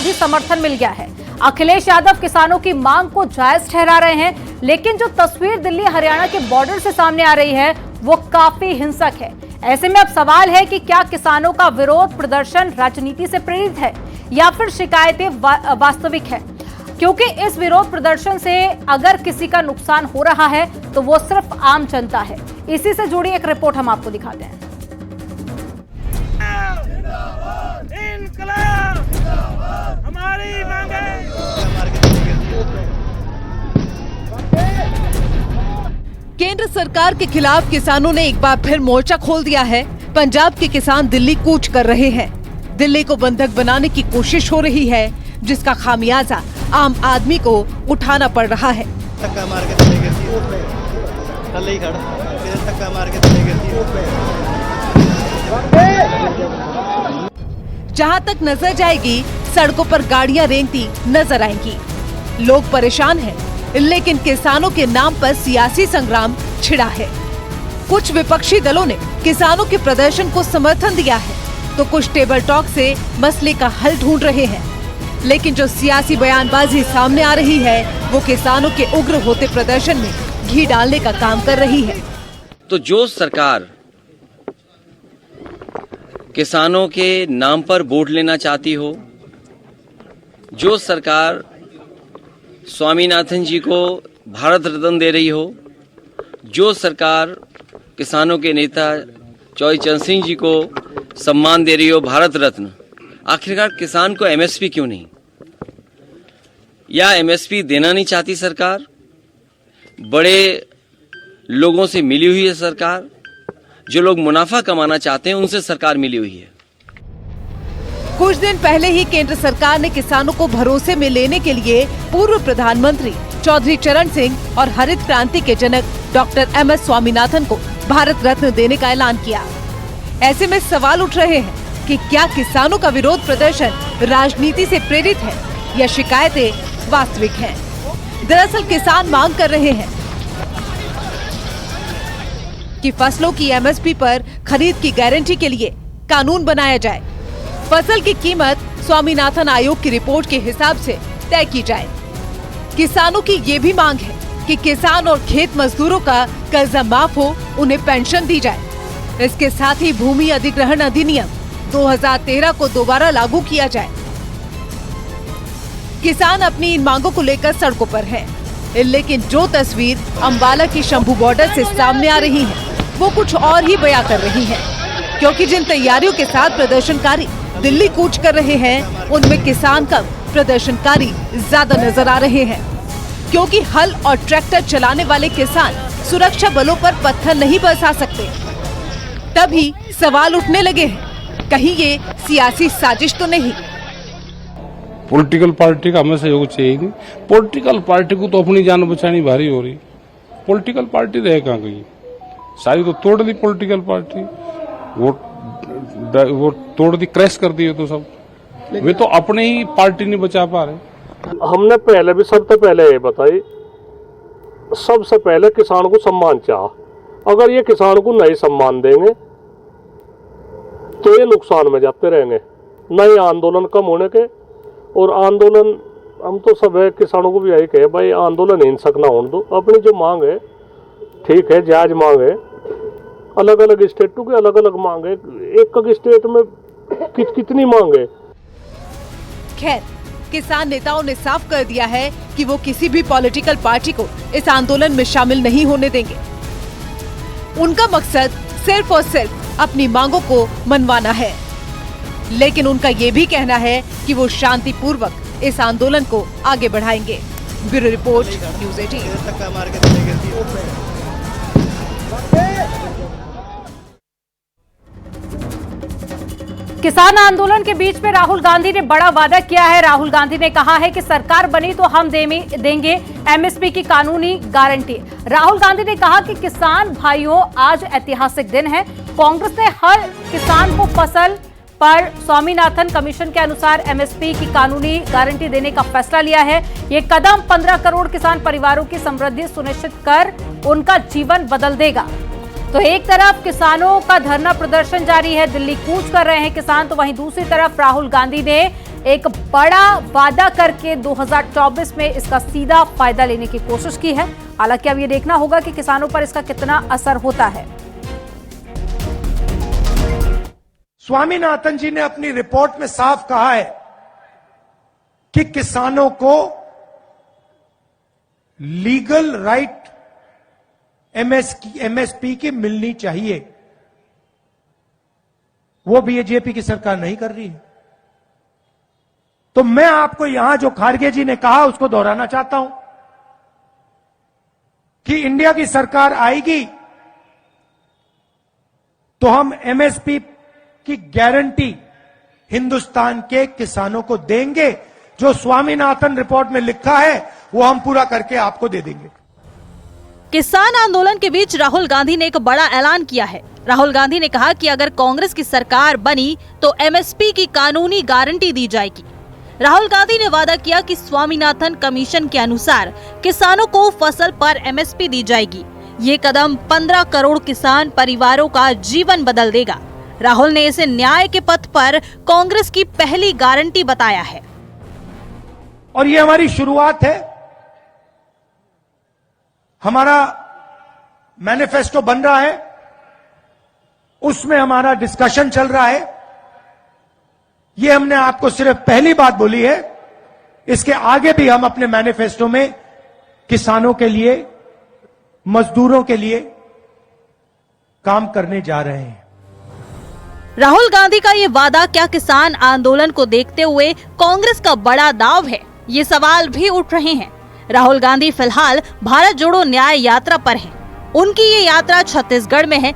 भी समर्थन मिल गया है। अखिलेश यादव किसानों की मांग को जायज ठहरा रहे हैं, लेकिन जो तस्वीर दिल्ली हरियाणा के बॉर्डर से सामने आ रही है वो काफी हिंसक है। ऐसे में अब सवाल है कि क्या किसानों का विरोध प्रदर्शन राजनीति से प्रेरित है या फिर शिकायतें वास्तविक है, क्योंकि इस विरोध प्रदर्शन से अगर किसी का नुकसान हो रहा है तो वो सिर्फ आम जनता है। इसी से जुड़ी एक रिपोर्ट हम आपको दिखाते हैं। हमारी मांगे। केंद्र सरकार के खिलाफ किसानों ने एक बार फिर मोर्चा खोल दिया है। पंजाब के किसान दिल्ली कूच कर रहे हैं। दिल्ली को बंधक बनाने की कोशिश हो रही है, जिसका खामियाजा आम आदमी को उठाना पड़ रहा है। धक्का मार के चले गई, थल्ले ही खड़ा, फिर धक्का मार के चले गई। जहां तक नजर जाएगी सड़कों पर गाड़ियां रेंगती नजर आएंगी। लोग परेशान हैं, लेकिन किसानों के नाम पर सियासी संग्राम छिड़ा है। कुछ विपक्षी दलों ने किसानों के प्रदर्शन को समर्थन दिया है, तो कुछ टेबल टॉक से मसले का हल ढूंढ रहे हैं। लेकिन जो सियासी बयानबाजी सामने आ रही है वो किसानों के उग्र होते प्रदर्शन में घी डालने का काम कर रही है। तो जो सरकार किसानों के नाम पर वोट लेना चाहती हो, जो सरकार स्वामीनाथन जी को भारत रत्न दे रही हो, जो सरकार किसानों के नेता चौधरी चरण सिंह जी को सम्मान दे रही हो, भारत रत्न, आखिरकार किसान को एमएसपी क्यों नहीं? या एमएसपी देना नहीं चाहती सरकार? बड़े लोगों से मिली हुई है सरकार, जो लोग मुनाफा कमाना चाहते हैं उनसे सरकार मिली हुई है। कुछ दिन पहले ही केंद्र सरकार ने किसानों को भरोसे में लेने के लिए पूर्व प्रधानमंत्री चौधरी चरण सिंह और हरित क्रांति के जनक डॉक्टर एमएस स्वामीनाथन को भारत रत्न देने का ऐलान किया। ऐसे में सवाल उठ रहे हैं कि क्या किसानों का विरोध प्रदर्शन राजनीति से प्रेरित है या शिकायतें वास्तविक हैं? दरअसल किसान मांग कर रहे हैं कि फसलों की एमएसपी पर खरीद की गारंटी के लिए कानून बनाया जाए। फसल की कीमत स्वामीनाथन आयोग की रिपोर्ट के हिसाब से तय की जाए। किसानों की ये भी मांग है कि किसान और खेत मजदूरों का कर्जा माफ हो, उन्हें पेंशन दी जाए। इसके साथ ही भूमि अधिग्रहण अधिनियम 2013 को दोबारा लागू किया जाए। किसान अपनी इन मांगों को लेकर सड़कों पर हैं, लेकिन जो तस्वीर अंबाला की शंभू बॉर्डर से सामने आ रही है वो कुछ और ही बयां कर रही है, क्योंकि जिन तैयारियों के साथ प्रदर्शनकारी दिल्ली कूच कर रहे हैं उनमें किसान कम, प्रदर्शनकारी ज्यादा नजर आ रहे हैं। क्योंकि हल और ट्रैक्टर चलाने वाले किसान सुरक्षा बलों पर पत्थर नहीं बरसा सकते। तभी सवाल उठने लगे हैं, कहीं ये सियासी साजिश तो नहीं? पॉलिटिकल पार्टी का हमें सहयोग चाहिए नहीं। पॉलिटिकल पार्टी को तो अपनी जान बचानी भारी हो रही। पॉलिटिकल पार्टी रहे कहाँ गई? सारी तो तोड़ दी पॉलिटिकल पार्टी, वो तोड़ दी, क्रैश कर दी है तो सब। वे तो अपने ही पार्टी नहीं बचा पा रहे। हमने पहले भी सबसे पहले ये बताई, सबसे पहले किसान को सम्मान चाह। अगर ये किसान को नहीं सम्मान देंगे तो ये नुकसान में जाते रहेंगे। नए आंदोलन कम होने के, और आंदोलन हम तो सब है किसानों को भी यही कहे, भाई आंदोलन हिंसक ना होने दो। अपनी जो मांग है ठीक है, जायज मांग है। अलग अलग स्टेटों की अलग अलग मांग है, एक स्टेट में कितनी मांग है। खैर, किसान नेताओं ने साफ कर दिया है कि वो किसी भी पॉलिटिकल पार्टी को इस आंदोलन में शामिल नहीं होने देंगे। उनका मकसद सिर्फ और सिर्फ अपनी मांगों को मनवाना है। लेकिन उनका ये भी कहना है कि वो शांतिपूर्वक इस आंदोलन को आगे बढ़ाएंगे। Bureau report, news 18। धक्का मार के चले गई। किसान आंदोलन के बीच में राहुल गांधी ने बड़ा वादा किया है। राहुल गांधी ने कहा है कि सरकार बनी तो हम देंगे एमएसपी की कानूनी गारंटी। राहुल गांधी ने कहा कि किसान भाइयों, आज ऐतिहासिक दिन है। कांग्रेस ने हर किसान को फसल पर स्वामीनाथन कमीशन के अनुसार एमएसपी की कानूनी गारंटी देने का फैसला लिया है। ये कदम 15 करोड़ किसान परिवारों की समृद्धि सुनिश्चित कर उनका जीवन बदल देगा। तो एक तरफ किसानों का धरना प्रदर्शन जारी है, दिल्ली कूच कर रहे हैं किसान, तो वहीं दूसरी तरफ राहुल गांधी ने एक बड़ा वादा करके 2024 में इसका सीधा फायदा लेने की कोशिश की है। हालांकि अब ये देखना होगा कि किसानों पर इसका कितना असर होता है। स्वामीनाथन जी ने अपनी रिपोर्ट में साफ कहा है कि किसानों को लीगल राइट एमएसपी की मिलनी चाहिए। वो बीजेपी की सरकार नहीं कर रही है। तो मैं आपको यहां जो खारगे जी ने कहा उसको दोहराना चाहता हूं कि इंडिया की सरकार आएगी तो हम एमएसपी की गारंटी हिंदुस्तान के किसानों को देंगे। जो स्वामीनाथन रिपोर्ट में लिखा है वो हम पूरा करके आपको दे देंगे। किसान आंदोलन के बीच राहुल गांधी ने एक बड़ा ऐलान किया है। राहुल गांधी ने कहा कि अगर कांग्रेस की सरकार बनी तो एमएसपी की कानूनी गारंटी दी जाएगी। राहुल गांधी ने वादा किया कि स्वामीनाथन कमीशन के अनुसार किसानों को फसल पर एमएसपी दी जाएगी। ये कदम 15 करोड़ किसान परिवारों का जीवन बदल देगा। राहुल ने इसे न्याय के पथ पर कांग्रेस की पहली गारंटी बताया है। और ये हमारी शुरुआत है। हमारा मैनिफेस्टो बन रहा है, उसमें हमारा डिस्कशन चल रहा है। ये हमने आपको सिर्फ पहली बात बोली है। इसके आगे भी हम अपने मैनिफेस्टो में किसानों के लिए, मजदूरों के लिए काम करने जा रहे हैं। राहुल गांधी का ये वादा क्या किसान आंदोलन को देखते हुए कांग्रेस का बड़ा दाव है, ये सवाल भी उठ रहे हैं। राहुल गांधी फिलहाल भारत जोड़ो न्याय यात्रा पर हैं। उनकी ये यात्रा छत्तीसगढ़ में है।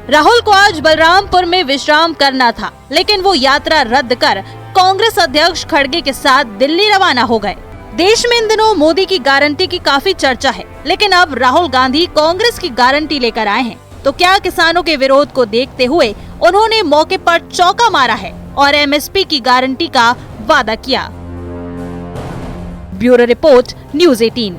राहुल को आज बलरामपुर में विश्राम करना था, लेकिन वो यात्रा रद्द कर कांग्रेस अध्यक्ष खड़गे के साथ दिल्ली रवाना हो गए। देश में इन दिनों मोदी की गारंटी की काफी चर्चा है, लेकिन अब राहुल गांधी कांग्रेस की गारंटी लेकर आए हैं। तो क्या किसानों के विरोध को देखते हुए उन्होंने मौके पर चौका मारा है और एमएसपी की गारंटी का वादा किया? Bureau report, news 18।